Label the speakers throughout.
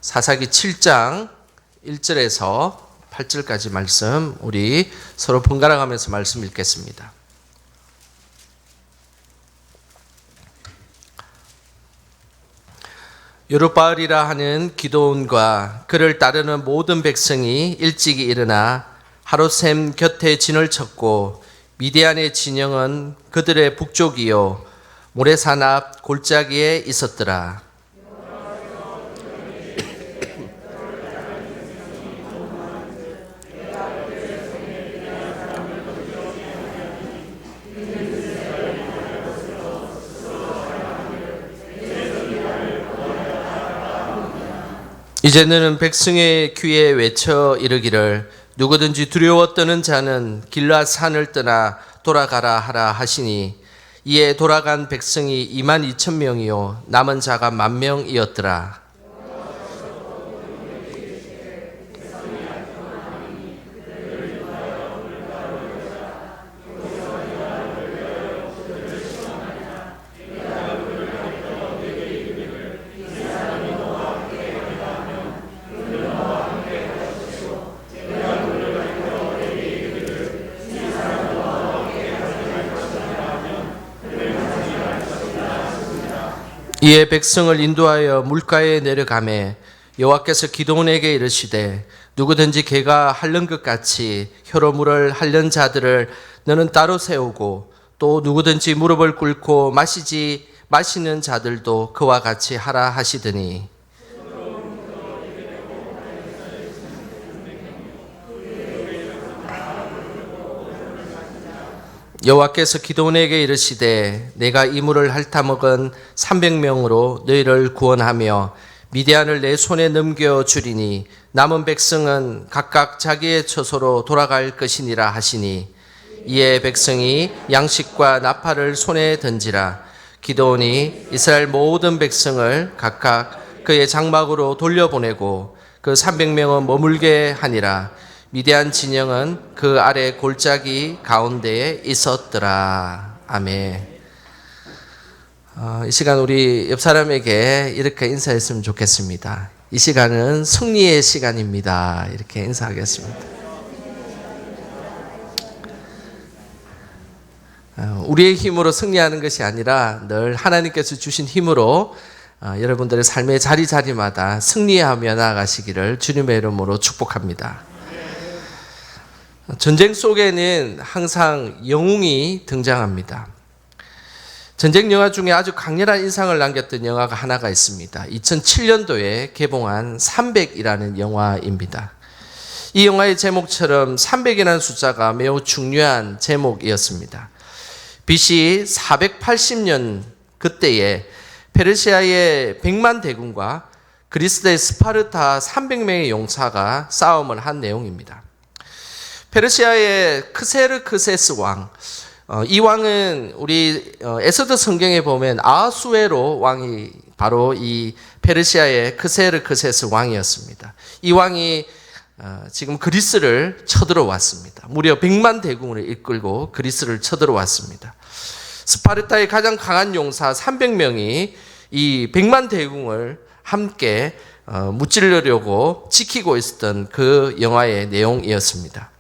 Speaker 1: 사사기 7장 1절에서 8절까지 말씀 우리 서로 번갈아 가면서 말씀 읽겠습니다. 여룻바알이라 하는 기드온과 그를 따르는 모든 백성이 일찍이 일어나 하룻샘 곁에 진을 쳤고 미디안의 진영은 그들의 북쪽이요 모레산 앞 골짜기에 있었더라. 이제 너는 백성의 귀에 외쳐 이르기를 누구든지 두려워 떠는 자는 길앗 산을 떠나 돌아가라 하라 하시니 이에 돌아간 백성이 22,000명이요 남은 자가 10,000명이었더라. 이에 백성을 인도하여 물가에 내려가매 여호와께서 기드온에게 이르시되 누구든지 개가 핥는 것 같이 혀로 물을 핥는 자들을 너는 따로 세우고 또 누구든지 무릎을 꿇고 마시는 자들도 그와 같이 하라 하시더니 여호와께서 기드온에게 이르시되 내가 이 물을 핥아먹은 300명으로 너희를 구원하며 미디안을 내 손에 넘겨주리니 남은 백성은 각각 자기의 처소로 돌아갈 것이니라 하시니 이에 백성이 양식과 나팔을 손에 던지라. 기드온이 이스라엘 모든 백성을 각각 그의 장막으로 돌려보내고 그 300명은 머물게 하니라. 미디안 진영은 그 아래 골짜기 가운데에 있었더라. 아멘. 이 시간 우리 옆 사람에게 이렇게 인사했으면 좋겠습니다. 이 시간은 승리의 시간입니다. 이렇게 인사하겠습니다. 우리의 힘으로 승리하는 것이 아니라 늘 하나님께서 주신 힘으로 여러분들의 삶의 자리자리마다 승리하며 나아가시기를 주님의 이름으로 축복합니다. 전쟁 속에는 항상 영웅이 등장합니다. 전쟁 영화 중에 아주 강렬한 인상을 남겼던 영화가 하나가 있습니다. 2007년도에 개봉한 300이라는 영화입니다. 이 영화의 제목처럼 300이라는 숫자가 매우 중요한 제목이었습니다. BC 480년 그때에 페르시아의 100만 대군과 그리스의 스파르타 300명의 용사가 싸움을 한 내용입니다. 페르시아의 크세르크세스 왕, 이 왕은 우리 에스더 성경에 보면 아하수에로 왕이 바로 이 페르시아의 크세르크세스 왕이었습니다. 이 왕이 지금 그리스를 쳐들어왔습니다. 무려 100만 대군을 이끌고 그리스를 쳐들어왔습니다. 스파르타의 가장 강한 용사 300명이 이 100만 대군을 함께 무찌르려고 지키고 있었던 그 영화의 내용이었습니다.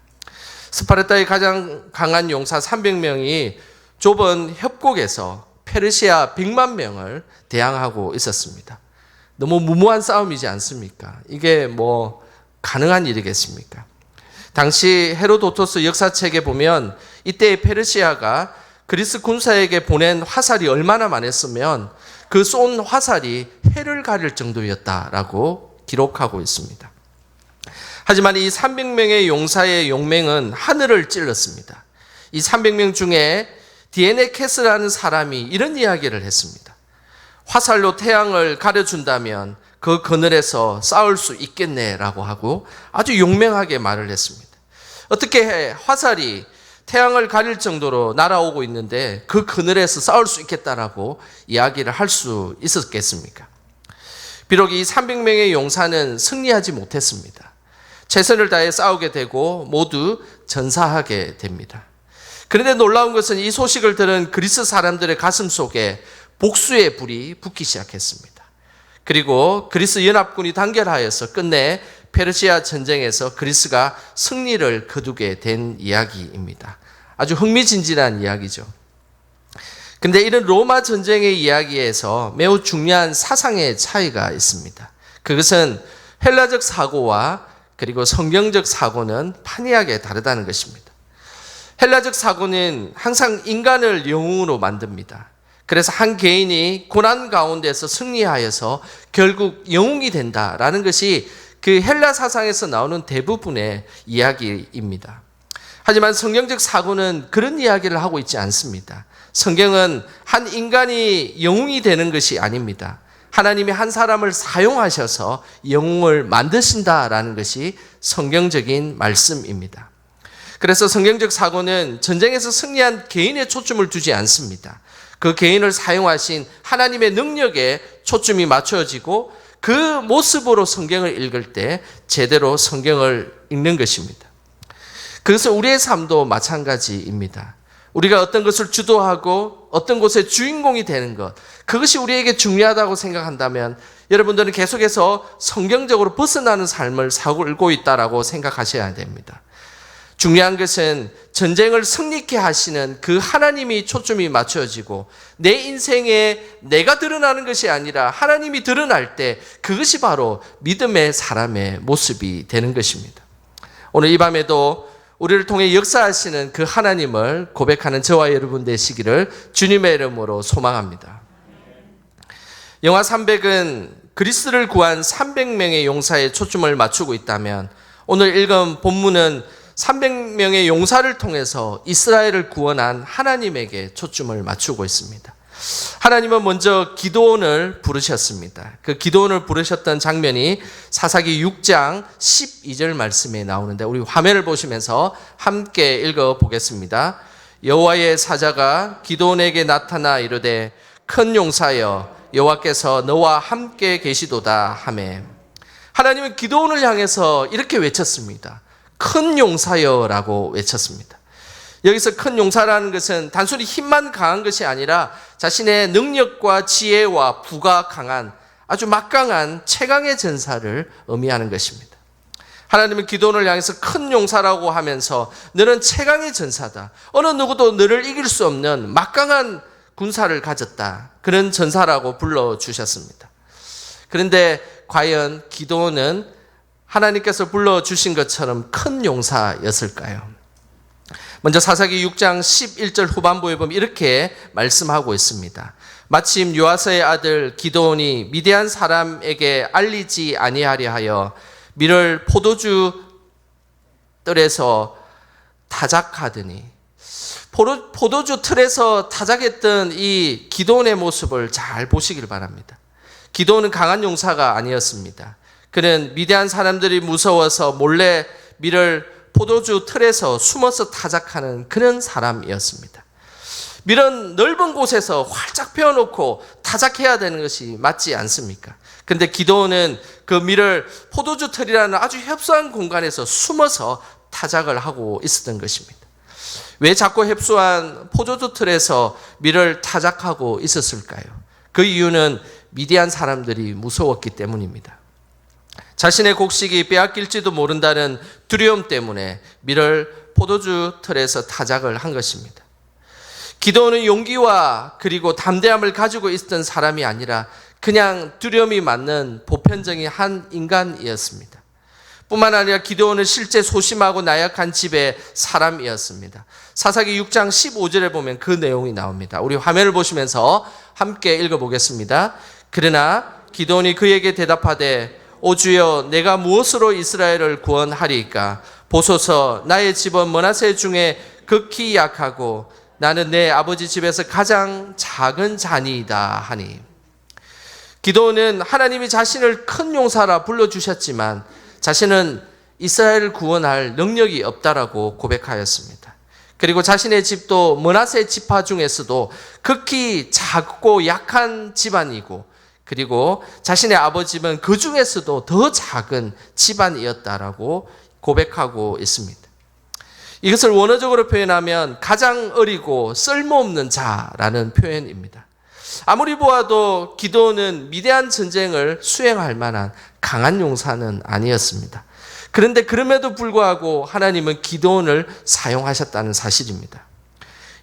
Speaker 1: 스파르타의 가장 강한 용사 300명이 좁은 협곡에서 페르시아 100만 명을 대항하고 있었습니다. 너무 무모한 싸움이지 않습니까? 이게 가능한 일이겠습니까? 당시 헤로도토스 역사책에 보면 이때 페르시아가 그리스 군사에게 보낸 화살이 얼마나 많았으면 그 쏜 화살이 해를 가릴 정도였다라고 기록하고 있습니다. 하지만 이 300명의 용사의 용맹은 하늘을 찔렀습니다. 이 300명 중에 디에네케스라는 사람이 이런 이야기를 했습니다. 화살로 태양을 가려준다면 그 그늘에서 싸울 수 있겠네라고 하고 아주 용맹하게 말을 했습니다. 어떻게 화살이 태양을 가릴 정도로 날아오고 있는데 그 그늘에서 싸울 수 있겠다라고 이야기를 할 수 있었겠습니까? 비록 이 300명의 용사는 승리하지 못했습니다. 최선을 다해 싸우게 되고 모두 전사하게 됩니다. 그런데 놀라운 것은 이 소식을 들은 그리스 사람들의 가슴 속에 복수의 불이 붙기 시작했습니다. 그리고 그리스 연합군이 단결하여서 끝내 페르시아 전쟁에서 그리스가 승리를 거두게 된 이야기입니다. 아주 흥미진진한 이야기죠. 근데 이런 로마 전쟁의 이야기에서 매우 중요한 사상의 차이가 있습니다. 그것은 헬라적 사고와 그리고 성경적 사고는 판이하게 다르다는 것입니다. 헬라적 사고는 항상 인간을 영웅으로 만듭니다. 그래서 한 개인이 고난 가운데서 승리하여서 결국 영웅이 된다라는 것이 그 헬라 사상에서 나오는 대부분의 이야기입니다. 하지만 성경적 사고는 그런 이야기를 하고 있지 않습니다. 성경은 한 인간이 영웅이 되는 것이 아닙니다. 하나님이 한 사람을 사용하셔서 영웅을 만드신다라는 것이 성경적인 말씀입니다. 그래서 성경적 사고는 전쟁에서 승리한 개인에 초점을 두지 않습니다. 그 개인을 사용하신 하나님의 능력에 초점이 맞춰지고 그 모습으로 성경을 읽을 때 제대로 성경을 읽는 것입니다. 그래서 우리의 삶도 마찬가지입니다. 우리가 어떤 것을 주도하고 어떤 곳의 주인공이 되는 것, 그것이 우리에게 중요하다고 생각한다면 여러분들은 계속해서 성경적으로 벗어나는 삶을 살고 있다고 생각하셔야 됩니다. 중요한 것은 전쟁을 승리케 하시는 그 하나님이 초점이 맞춰지고 내 인생에 내가 드러나는 것이 아니라 하나님이 드러날 때 그것이 바로 믿음의 사람의 모습이 되는 것입니다. 오늘 이 밤에도 우리를 통해 역사하시는 그 하나님을 고백하는 저와 여러분 되시기를 주님의 이름으로 소망합니다. 영화 300은 그리스를 구한 300명의 용사에 초점을 맞추고 있다면 오늘 읽은 본문은 300명의 용사를 통해서 이스라엘을 구원한 하나님에게 초점을 맞추고 있습니다. 하나님은 먼저 기드온을 부르셨습니다. 그 기드온을 부르셨던 장면이 사사기 6장 12절 말씀에 나오는데 우리 화면을 보시면서 함께 읽어보겠습니다. 여호와의 사자가 기드온에게 나타나 이르되 큰 용사여 여호와께서 너와 함께 계시도다 하매. 하나님은 기드온을 향해서 이렇게 외쳤습니다. 큰 용사여라고 외쳤습니다. 여기서 큰 용사라는 것은 단순히 힘만 강한 것이 아니라 자신의 능력과 지혜와 부가 강한 아주 막강한 최강의 전사를 의미하는 것입니다. 하나님은 기드온을 향해서 큰 용사라고 하면서 너는 최강의 전사다. 어느 누구도 너를 이길 수 없는 막강한 군사를 가졌다. 그런 전사라고 불러주셨습니다. 그런데 과연 기드온은 하나님께서 불러주신 것처럼 큰 용사였을까요? 먼저 사사기 6장 11절 후반부에 보면 이렇게 말씀하고 있습니다. 마침 요아스의 아들 기드온이 미디안 사람에게 알리지 아니하려 하여 밀을 포도주 뜰에서 타작하더니 포도주 틀에서 타작했던 이 기드온의 모습을 잘 보시길 바랍니다. 기드온은 강한 용사가 아니었습니다. 그는 미디안 사람들이 무서워서 몰래 밀을 포도주 틀에서 숨어서 타작하는 그런 사람이었습니다. 밀은 넓은 곳에서 활짝 펴놓고 타작해야 되는 것이 맞지 않습니까? 그런데 기드온은 그 밀을 포도주 틀이라는 아주 협소한 공간에서 숨어서 타작을 하고 있었던 것입니다. 왜 자꾸 협소한 포도주 틀에서 밀을 타작하고 있었을까요? 그 이유는 미디안 사람들이 무서웠기 때문입니다. 자신의 곡식이 빼앗길지도 모른다는 두려움 때문에 밀을 포도주 틀에서 타작을 한 것입니다. 기드온은 용기와 그리고 담대함을 가지고 있었던 사람이 아니라 그냥 두려움이 맞는 보편적인 한 인간이었습니다. 뿐만 아니라 기드온은 실제 소심하고 나약한 집의 사람이었습니다. 사사기 6장 15절에 보면 그 내용이 나옵니다. 우리 화면을 보시면서 함께 읽어보겠습니다. 그러나 기드온이 그에게 대답하되 오 주여 내가 무엇으로 이스라엘을 구원하리이까? 보소서 나의 집은 므낫세 중에 극히 약하고 나는 내 아버지 집에서 가장 작은 자니이다 하니. 기드온은 하나님이 자신을 큰 용사라 불러주셨지만 자신은 이스라엘을 구원할 능력이 없다라고 고백하였습니다. 그리고 자신의 집도 므낫세 지파 중에서도 극히 작고 약한 집안이고 그리고 자신의 아버지는 그 중에서도 더 작은 집안이었다라고 고백하고 있습니다. 이것을 원어적으로 표현하면 가장 어리고 쓸모없는 자라는 표현입니다. 아무리 보아도 기드온은 미대한 전쟁을 수행할 만한 강한 용사는 아니었습니다. 그런데 그럼에도 불구하고 하나님은 기드온을 사용하셨다는 사실입니다.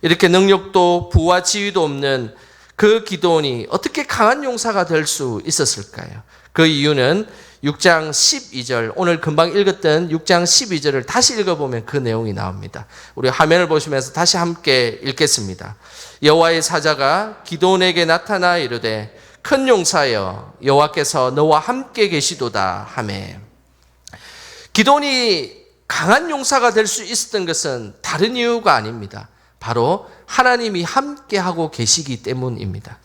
Speaker 1: 이렇게 능력도 부와 지위도 없는 그 기드온이 어떻게 강한 용사가 될 수 있었을까요? 그 이유는 6장 12절, 오늘 금방 읽었던 6장 12절을 다시 읽어보면 그 내용이 나옵니다. 우리 화면을 보시면서 다시 함께 읽겠습니다. 여호와의 사자가 기드온에게 나타나 이르되 큰 용사여 여호와께서 너와 함께 계시도다 하매. 기드온이 강한 용사가 될 수 있었던 것은 다른 이유가 아닙니다. 바로 하나님이 함께하고 계시기 때문입니다.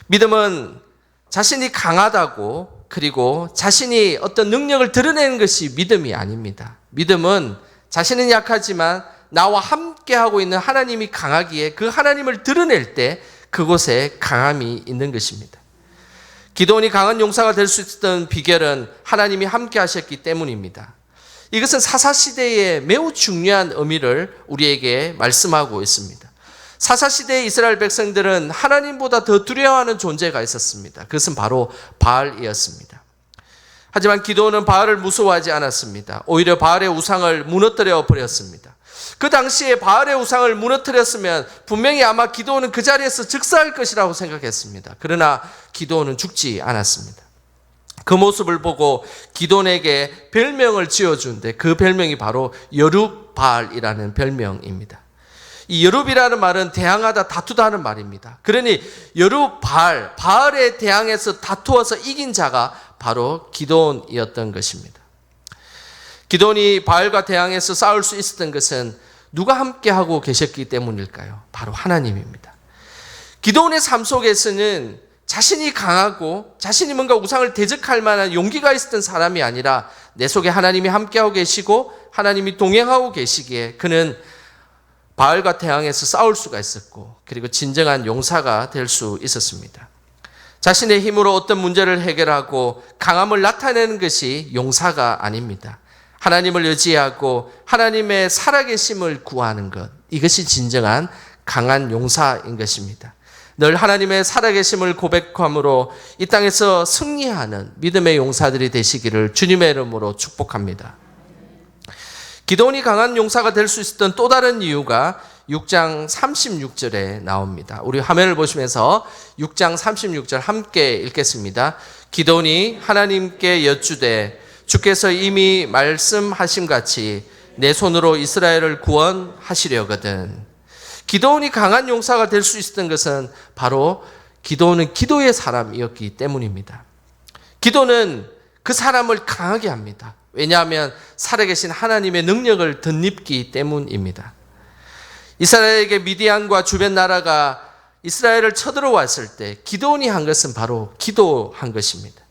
Speaker 1: 믿음은 자신이 강하다고 그리고 자신이 어떤 능력을 드러내는 것이 믿음이 아닙니다. 믿음은 자신은 약하지만 나와 함께하고 있는 하나님이 강하기에 그 하나님을 드러낼 때 그곳에 강함이 있는 것입니다. 기드온이 강한 용사가 될 수 있었던 비결은 하나님이 함께 하셨기 때문입니다. 이것은 사사시대의 매우 중요한 의미를 우리에게 말씀하고 있습니다. 사사시대의 이스라엘 백성들은 하나님보다 더 두려워하는 존재가 있었습니다. 그것은 바로 바알이었습니다. 하지만 기드온은 바알을 무서워하지 않았습니다. 오히려 바알의 우상을 무너뜨려 버렸습니다. 그 당시에 바알의 우상을 무너뜨렸으면 분명히 아마 기드온은 그 자리에서 즉사할 것이라고 생각했습니다. 그러나 기드온은 죽지 않았습니다. 그 모습을 보고 기드온에게 별명을 지어주는데 그 별명이 바로 여룹바알이라는 별명입니다. 이 여룹이라는 말은 대항하다, 다투다 하는 말입니다. 그러니 여룹바알, 바알에 대항해서 다투어서 이긴 자가 바로 기드온이었던 것입니다. 기드온이 바알과 대항해서 싸울 수 있었던 것은 누가 함께하고 계셨기 때문일까요? 바로 하나님입니다. 기드온의 삶 속에서는 자신이 강하고 자신이 뭔가 우상을 대적할 만한 용기가 있었던 사람이 아니라 내 속에 하나님이 함께하고 계시고 하나님이 동행하고 계시기에 그는 바알과 대항해서 싸울 수가 있었고 그리고 진정한 용사가 될 수 있었습니다. 자신의 힘으로 어떤 문제를 해결하고 강함을 나타내는 것이 용사가 아닙니다. 하나님을 의지하고 하나님의 살아계심을 구하는 것, 이것이 진정한 강한 용사인 것입니다. 늘 하나님의 살아계심을 고백함으로 이 땅에서 승리하는 믿음의 용사들이 되시기를 주님의 이름으로 축복합니다. 기드온이 강한 용사가 될 수 있었던 또 다른 이유가 6장 36절에 나옵니다. 우리 화면을 보시면서 6장 36절 함께 읽겠습니다. 기드온이 하나님께 여쭈되 주께서 이미 말씀하신 같이 내 손으로 이스라엘을 구원하시려거든. 기드온이 강한 용사가 될 수 있었던 것은 바로 기드온은 기도의 사람이었기 때문입니다. 기도는 그 사람을 강하게 합니다. 왜냐하면 살아계신 하나님의 능력을 덧입기 때문입니다. 이스라엘에게 미디안과 주변 나라가 이스라엘을 쳐들어왔을 때 기드온이 한 것은 바로 기도한 것입니다.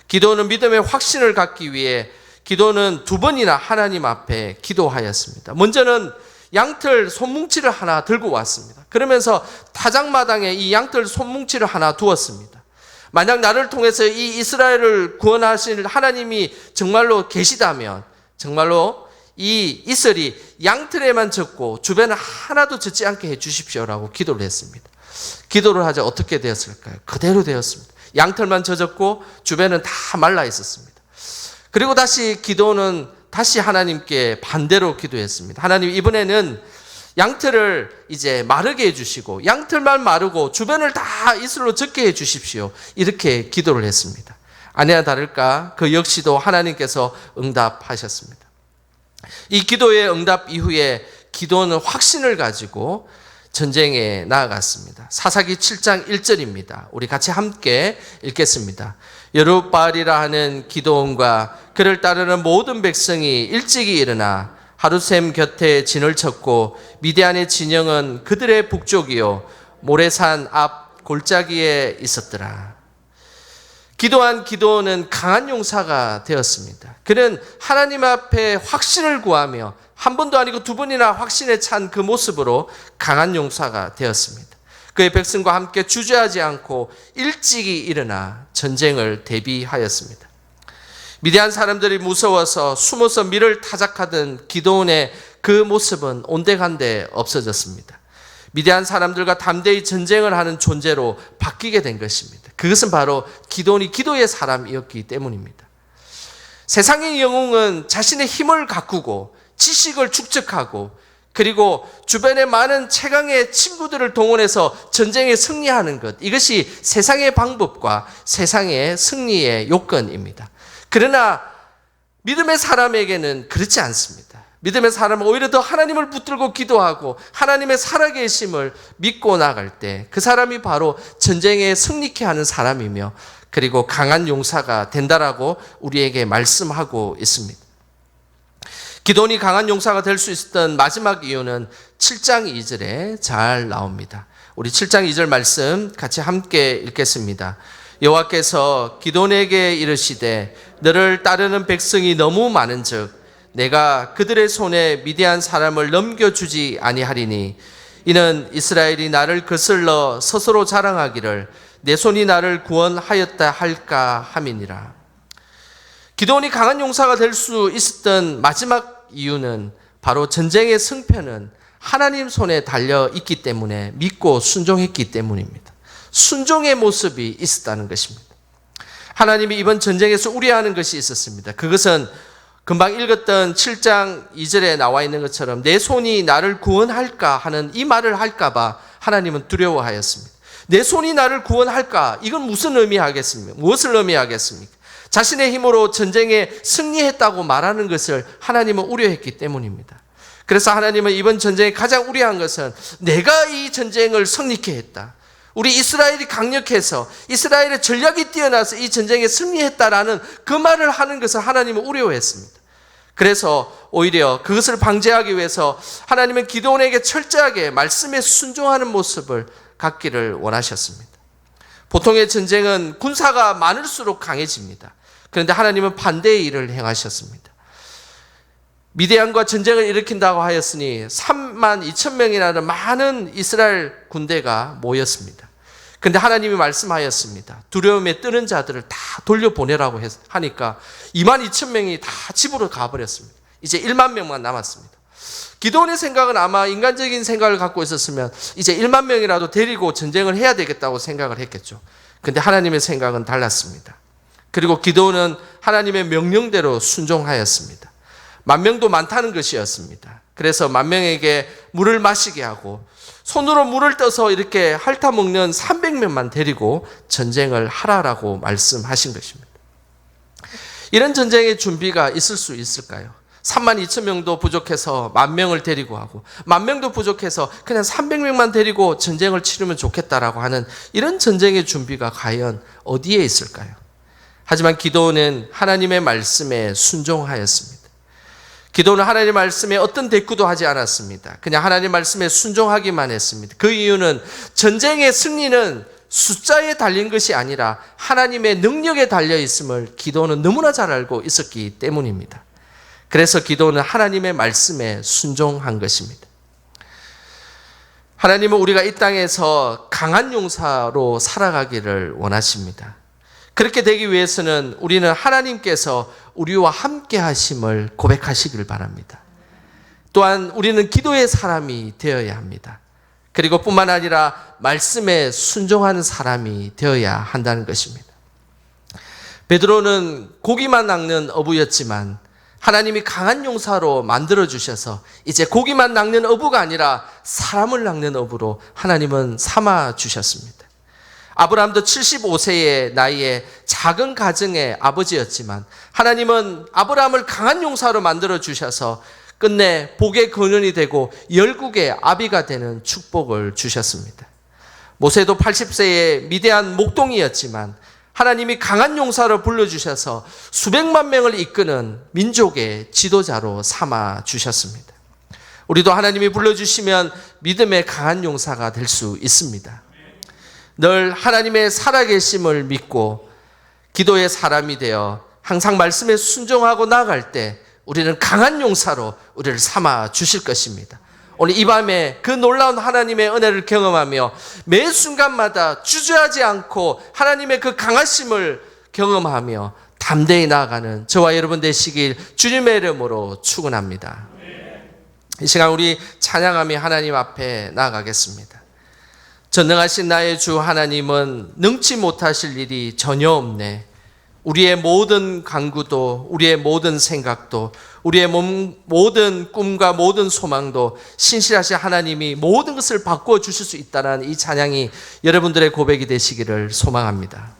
Speaker 1: 기드온은 믿음의 확신을 갖기 위해 기드온은 두 번이나 하나님 앞에 기도하였습니다. 먼저는 양털 손뭉치를 하나 들고 왔습니다. 그러면서 타작마당에 이 양털 손뭉치를 하나 두었습니다. 만약 나를 통해서 이 이스라엘을 구원하실 하나님이 정말로 계시다면 정말로 이 이슬이 양털에만 젖고 주변을 하나도 젖지 않게 해주십시오라고 기도를 했습니다. 기도를 하자 어떻게 되었을까요? 그대로 되었습니다. 양털만 젖었고 주변은 다 말라 있었습니다. 그리고 다시 기도는 다시 하나님께 반대로 기도했습니다. 하나님, 이번에는 양털을 이제 마르게 해주시고 양털만 마르고 주변을 다 이슬로 젖게 해주십시오. 이렇게 기도를 했습니다. 아니나 다를까 그 역시도 하나님께서 응답하셨습니다. 이 기도의 응답 이후에 기도는 확신을 가지고 전쟁에 나아갔습니다. 사사기 7장 1절입니다. 우리 같이 함께 읽겠습니다. 여룹바알이라 하는 기드온과 그를 따르는 모든 백성이 일찍이 일어나 하루샘 곁에 진을 쳤고 미디안의 진영은 그들의 북쪽이요 모레산 앞 골짜기에 있었더라. 기도한 기드온은 강한 용사가 되었습니다. 그는 하나님 앞에 확신을 구하며 한 번도 아니고 두 번이나 확신에 찬 그 모습으로 강한 용사가 되었습니다. 그의 백성과 함께 주저하지 않고 일찍이 일어나 전쟁을 대비하였습니다. 미디안 사람들이 무서워서 숨어서 밀을 타작하던 기드온의 그 모습은 온데간데 없어졌습니다. 미디안 사람들과 담대히 전쟁을 하는 존재로 바뀌게 된 것입니다. 그것은 바로 기도원이 기도의 사람이었기 때문입니다. 세상의 영웅은 자신의 힘을 가꾸고 지식을 축적하고 그리고 주변의 많은 최강의 친구들을 동원해서 전쟁에 승리하는 것, 이것이 세상의 방법과 세상의 승리의 요건입니다. 그러나 믿음의 사람에게는 그렇지 않습니다. 믿음의 사람은 오히려 더 하나님을 붙들고 기도하고 하나님의 살아계심을 믿고 나갈 때 그 사람이 바로 전쟁에 승리케 하는 사람이며 그리고 강한 용사가 된다라고 우리에게 말씀하고 있습니다. 기도원이 강한 용사가 될 수 있었던 마지막 이유는 7장 2절에 잘 나옵니다. 우리 7장 2절 말씀 같이 함께 읽겠습니다. 여호와께서 기도원에게 이르시되 너를 따르는 백성이 너무 많은즉 내가 그들의 손에 미디안 사람을 넘겨주지 아니하리니 이는 이스라엘이 나를 거슬러 스스로 자랑하기를 내 손이 나를 구원하였다 할까 함이니라. 기도원이 강한 용사가 될 수 있었던 마지막 이유는 바로 전쟁의 승패는 하나님 손에 달려 있기 때문에 믿고 순종했기 때문입니다. 순종의 모습이 있었다는 것입니다. 하나님이 이번 전쟁에서 우려하는 것이 있었습니다. 그것은 금방 읽었던 7장 2절에 나와 있는 것처럼 내 손이 나를 구원할까 하는 이 말을 할까 봐 하나님은 두려워하였습니다. 내 손이 나를 구원할까? 이건 무슨 의미하겠습니까? 무엇을 의미하겠습니까? 자신의 힘으로 전쟁에 승리했다고 말하는 것을 하나님은 우려했기 때문입니다. 그래서 하나님은 이번 전쟁에 가장 우려한 것은 내가 이 전쟁을 승리케 했다. 우리 이스라엘이 강력해서 이스라엘의 전략이 뛰어나서 이 전쟁에 승리했다라는 그 말을 하는 것을 하나님은 우려했습니다. 그래서 오히려 그것을 방지하기 위해서 하나님은 기도원에게 철저하게 말씀에 순종하는 모습을 갖기를 원하셨습니다. 보통의 전쟁은 군사가 많을수록 강해집니다. 그런데 하나님은 반대의 일을 행하셨습니다. 미디안과 전쟁을 일으킨다고 하였으니 3만 2천 명이라는 많은 이스라엘 군대가 모였습니다. 그런데 하나님이 말씀하였습니다. 두려움에 뜨는 자들을 다 돌려보내라고 하니까 2만 2천 명이 다 집으로 가버렸습니다. 이제 1만 명만 남았습니다. 기도원의 생각은 아마 인간적인 생각을 갖고 있었으면 이제 1만 명이라도 데리고 전쟁을 해야 되겠다고 생각을 했겠죠. 그런데 하나님의 생각은 달랐습니다. 그리고 기도원은 하나님의 명령대로 순종하였습니다. 10,000명도 많다는 것이었습니다. 그래서 10,000명에게 물을 마시게 하고 손으로 물을 떠서 이렇게 핥아먹는 300명만 데리고 전쟁을 하라라고 말씀하신 것입니다. 이런 전쟁의 준비가 있을 수 있을까요? 3만 2천 명도 부족해서 10,000명을 데리고 하고 10,000명도 부족해서 그냥 300명만 데리고 전쟁을 치르면 좋겠다라고 하는 이런 전쟁의 준비가 과연 어디에 있을까요? 하지만 기도원은 하나님의 말씀에 순종하였습니다. 기도는 하나님의 말씀에 어떤 대꾸도 하지 않았습니다. 그냥 하나님의 말씀에 순종하기만 했습니다. 그 이유는 전쟁의 승리는 숫자에 달린 것이 아니라 하나님의 능력에 달려 있음을 기도는 너무나 잘 알고 있었기 때문입니다. 그래서 기도는 하나님의 말씀에 순종한 것입니다. 하나님은 우리가 이 땅에서 강한 용사로 살아가기를 원하십니다. 그렇게 되기 위해서는 우리는 하나님께서 우리와 함께 하심을 고백하시길 바랍니다. 또한 우리는 기도의 사람이 되어야 합니다. 그리고 뿐만 아니라 말씀에 순종하는 사람이 되어야 한다는 것입니다. 베드로는 고기만 낚는 어부였지만 하나님이 강한 용사로 만들어주셔서 이제 고기만 낚는 어부가 아니라 사람을 낚는 어부로 하나님은 삼아주셨습니다. 아브라함도 75세의 나이에 작은 가정의 아버지였지만 하나님은 아브라함을 강한 용사로 만들어주셔서 끝내 복의 근원이 되고 열국의 아비가 되는 축복을 주셨습니다. 모세도 80세의 미대한 목동이었지만 하나님이 강한 용사로 불러주셔서 수백만 명을 이끄는 민족의 지도자로 삼아주셨습니다. 우리도 하나님이 불러주시면 믿음의 강한 용사가 될 수 있습니다. 늘 하나님의 살아계심을 믿고 기도의 사람이 되어 항상 말씀에 순종하고 나아갈 때 우리는 강한 용사로 우리를 삼아 주실 것입니다. 오늘 이 밤에 그 놀라운 하나님의 은혜를 경험하며 매 순간마다 주저하지 않고 하나님의 그 강하심을 경험하며 담대히 나아가는 저와 여러분 되시길 주님의 이름으로 축원합니다. 이 시간 우리 찬양하며 하나님 앞에 나아가겠습니다. 전능하신 나의 주 하나님은 능치 못하실 일이 전혀 없네. 우리의 모든 간구도, 우리의 모든 생각도, 우리의 모든 꿈과 모든 소망도 신실하신 하나님이 모든 것을 바꾸어 주실 수 있다는 이 찬양이 여러분들의 고백이 되시기를 소망합니다.